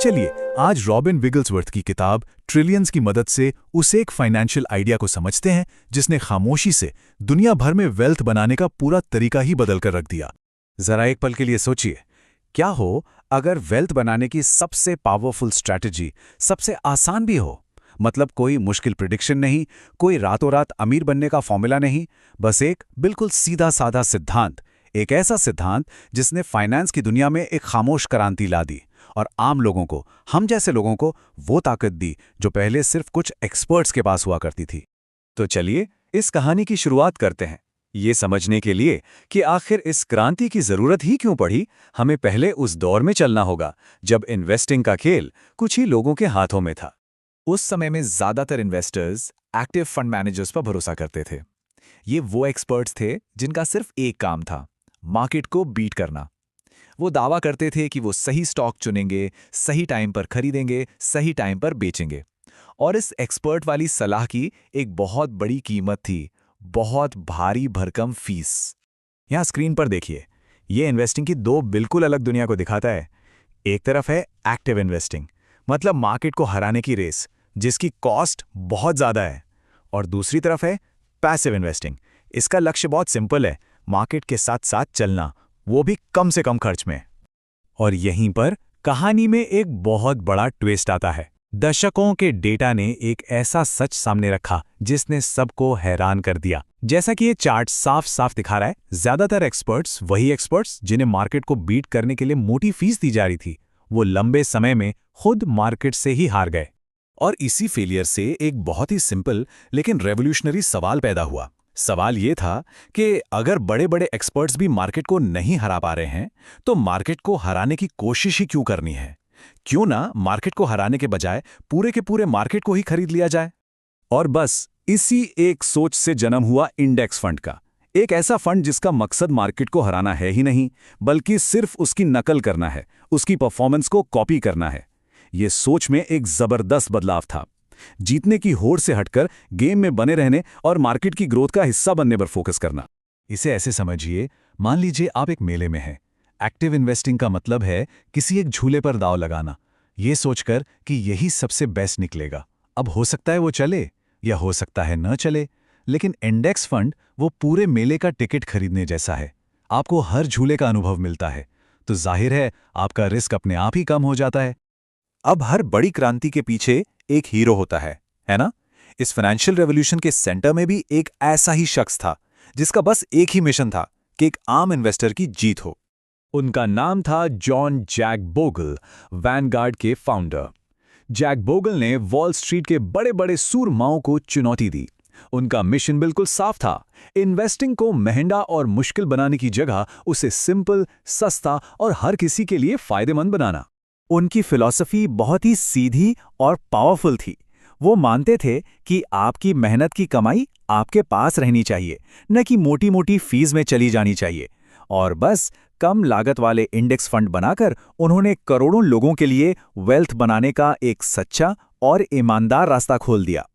चलिए आज robin Wigglesworth की किताब ट्रिलियंस की मदद से उस एक फाइनेंशियल आइडिया को समझते हैं जिसने खामोशी से दुनिया भर में वेल्थ बनाने का पूरा तरीका ही बदल कर रख दिया। जरा एक पल के लिए सोचिए, क्या हो अगर वेल्थ बनाने की सबसे पावरफुल स्ट्रैटेजी सबसे आसान भी हो। मतलब कोई मुश्किल प्रिडिक्शन नहीं, कोई रातों रात अमीर बनने का फॉर्मूला नहीं, बस एक बिल्कुल सीधा साधा सिद्धांत, एक ऐसा सिद्धांत जिसने फाइनेंस की दुनिया में एक खामोश क्रांति ला दी और आम लोगों को, हम जैसे लोगों को वो ताकत दी जो पहले सिर्फ कुछ एक्सपर्ट्स के पास हुआ करती थी। तो चलिए इस कहानी की शुरुआत करते हैं। ये समझने के लिए कि आखिर इस क्रांति की जरूरत ही क्यों पड़ी, हमें पहले उस दौर में चलना होगा जब इन्वेस्टिंग का खेल कुछ ही लोगों के हाथों में था। उस समय में ज्यादातर इन्वेस्टर्स एक्टिव फंड मैनेजर्स पर भरोसा करते थे। ये वो एक्सपर्ट्स थे जिनका सिर्फ एक काम था, मार्केट को बीट करना। वो दावा करते थे कि वो सही स्टॉक चुनेंगे, सही टाइम पर खरीदेंगे, सही टाइम पर बेचेंगे। और इस एक्सपर्ट वाली सलाह की एक बहुत बड़ी कीमत थी, बहुत भारी भरकम फीस। यहां स्क्रीन पर देखिए, ये इन्वेस्टिंग की दो बिल्कुल अलग दुनिया को दिखाता है। एक तरफ है एक्टिव इन्वेस्टिंग, मतलब मार्केट को हराने की रेस जिसकी कॉस्ट बहुत ज्यादा है, और दूसरी तरफ है पैसिव इन्वेस्टिंग। इसका लक्ष्य बहुत सिंपल है, मार्केट के साथ साथ चलना, वो भी कम से कम खर्च में। और यहीं पर कहानी में एक बहुत बड़ा ट्विस्ट आता है। दशकों के डेटा ने एक ऐसा सच सामने रखा जिसने सबको हैरान कर दिया। जैसा कि ये चार्ट साफ साफ दिखा रहा है, ज्यादातर एक्सपर्ट्स, वही एक्सपर्ट्स जिन्हें मार्केट को बीट करने के लिए मोटी फीस दी जा रही थी, वो लंबे समय में खुद मार्केट से ही हार गए। और इसी फेलियर से एक बहुत ही सिंपल लेकिन रेवोल्यूशनरी सवाल पैदा हुआ। सवाल ये था कि अगर बड़े बड़े एक्सपर्ट्स भी मार्केट को नहीं हरा पा रहे हैं, तो मार्केट को हराने की कोशिश ही क्यों करनी है? क्यों ना मार्केट को हराने के बजाय पूरे के पूरे मार्केट को ही खरीद लिया जाए? और बस इसी एक सोच से जन्म हुआ इंडेक्स फंड का। एक ऐसा फंड जिसका मकसद मार्केट को हराना है ही नहीं, बल्कि सिर्फ उसकी नकल करना है, उसकी परफॉर्मेंस को कॉपी करना है। ये सोच में एक जबरदस्त बदलाव था। जीतने की होड़ से हटकर गेम में बने रहने और मार्केट की ग्रोथ का हिस्सा बनने पर फोकस करना। इसे ऐसे समझिए, मान लीजिए आप एक मेले में हैं। एक्टिव इन्वेस्टिंग का मतलब है किसी एक झूले पर दांव लगाना, ये सोचकर कि यही सबसे बेस्ट निकलेगा। अब हो सकता है वो चले या हो सकता है न चले, लेकिन इंडेक्स फंड वो पूरे मेले का टिकट खरीदने जैसा है। आपको हर झूले का अनुभव मिलता है, तो जाहिर है आपका रिस्क अपने आप ही कम हो जाता है। अब हर बड़ी क्रांति के पीछे एक हीरो होता है ना? इस फाइनेंशियल रेवोल्यूशन के सेंटर में भी एक ऐसा ही शख्स था जिसका बस एक ही मिशन था कि एक आम इन्वेस्टर की जीत हो। उनका नाम था जॉन जैक बोगल, वैनगार्ड के फाउंडर। जैक बोगल ने वॉल स्ट्रीट के बड़े बड़े सूरमाओं को चुनौती दी। उनका मिशन बिल्कुल साफ था, इन्वेस्टिंग को महंगा और मुश्किल बनाने की जगह उसे सिंपल, सस्ता और हर किसी के लिए फायदेमंद बनाना। उनकी फिलॉसफी बहुत ही सीधी और पावरफुल थी। वो मानते थे कि आपकी मेहनत की कमाई आपके पास रहनी चाहिए, न कि मोटी मोटी फीस में चली जानी चाहिए। और बस कम लागत वाले इंडेक्स फंड बनाकर उन्होंने करोड़ों लोगों के लिए वेल्थ बनाने का एक सच्चा और ईमानदार रास्ता खोल दिया।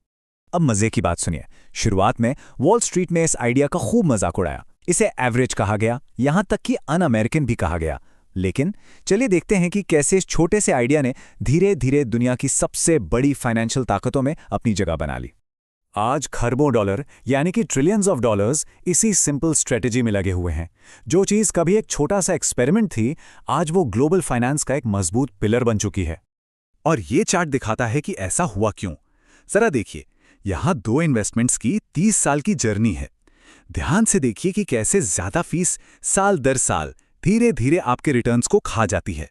अब मजे की बात सुनिए। शुरुआत में वॉल स्ट्रीट ने इस आइडिया का खूब मजाक उड़ाया। इसे एवरेज कहा गया, यहां तक कि अन अमेरिकन भी कहा गया। लेकिन चलिए देखते हैं कि कैसे इस छोटे से आइडिया ने धीरे धीरे दुनिया की सबसे बड़ी फाइनेंशियल ताकतों में अपनी जगह बना ली। आज खरबों डॉलर यानी कि ट्रिलियंस ऑफ डॉलर्स इसी सिंपल स्ट्रेटेजी में लगे हुए हैं। जो चीज कभी एक छोटा सा एक्सपेरिमेंट थी, आज वो ग्लोबल फाइनेंस का एक मजबूत पिलर बन चुकी है। और ये चार्ट दिखाता है कि ऐसा हुआ क्यों। जरा देखिए, यहां दो इन्वेस्टमेंट्स की 30 साल की जर्नी है। ध्यान से देखिए कि कैसे ज्यादा फीस साल दर साल धीरे धीरे आपके रिटर्न्स को खा जाती है।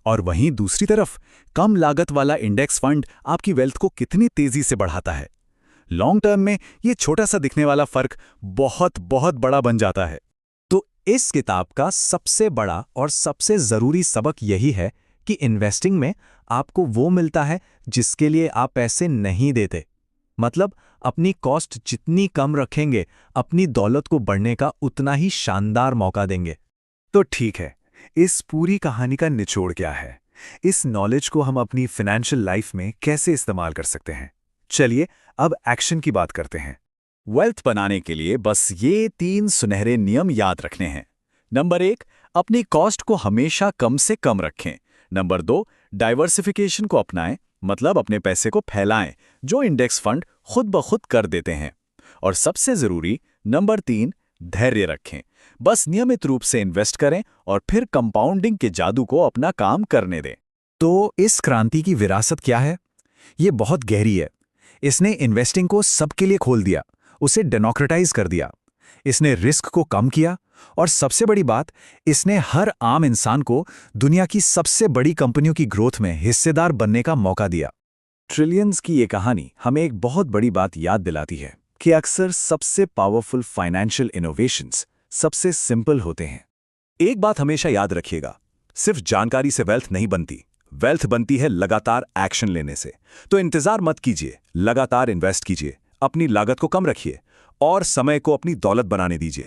और वहीं दूसरी तरफ कम लागत वाला इंडेक्स फंड आपकी वेल्थ को कितनी तेजी से बढ़ाता है। लॉन्ग टर्म में ये छोटा सा दिखने वाला फर्क बहुत बहुत बड़ा बन जाता है। तो इस किताब का सबसे बड़ा और सबसे जरूरी सबक यही है कि इन्वेस्टिंग में आपको वो मिलता है जिसके लिए आप पैसे नहीं देते। मतलब अपनी कॉस्ट जितनी कम रखेंगे, अपनी दौलत को बढ़ने का उतना ही शानदार मौका देंगे। तो ठीक है, इस पूरी कहानी का निचोड़ क्या है? इस नॉलेज को हम अपनी फाइनेंशियल लाइफ में कैसे इस्तेमाल कर सकते हैं? चलिए अब एक्शन की बात करते हैं। वेल्थ बनाने के लिए बस ये 3 सुनहरे नियम याद रखने हैं। नंबर 1, अपनी कॉस्ट को हमेशा कम से कम रखें। नंबर 2, डाइवर्सिफिकेशन को अपनाएं, मतलब अपने पैसे को फैलाएं, जो इंडेक्स फंड खुद ब खुद कर देते हैं। और सबसे जरूरी नंबर 3, धैर्य रखें। बस नियमित रूप से इन्वेस्ट करें और फिर कंपाउंडिंग के जादू को अपना काम करने दें। तो इस क्रांति की विरासत क्या है? ये बहुत गहरी है। इसने इन्वेस्टिंग को सबके लिए खोल दिया, उसे डेमोक्रेटाइज कर दिया। इसने रिस्क को कम किया और सबसे बड़ी बात, इसने हर आम इंसान को दुनिया की सबसे बड़ी कंपनियों की ग्रोथ में हिस्सेदार बनने का मौका दिया। ट्रिलियंस की ये कहानी हमें एक बहुत बड़ी बात याद दिलाती है कि अक्सर सबसे पावरफुल फाइनेंशियल इनोवेशंस सबसे सिंपल होते हैं। एक बात हमेशा याद रखिएगा, सिर्फ जानकारी से वेल्थ नहीं बनती, वेल्थ बनती है लगातार एक्शन लेने से। तो इंतजार मत कीजिए, लगातार इन्वेस्ट कीजिए, अपनी लागत को कम रखिए और समय को अपनी दौलत बनाने दीजिए।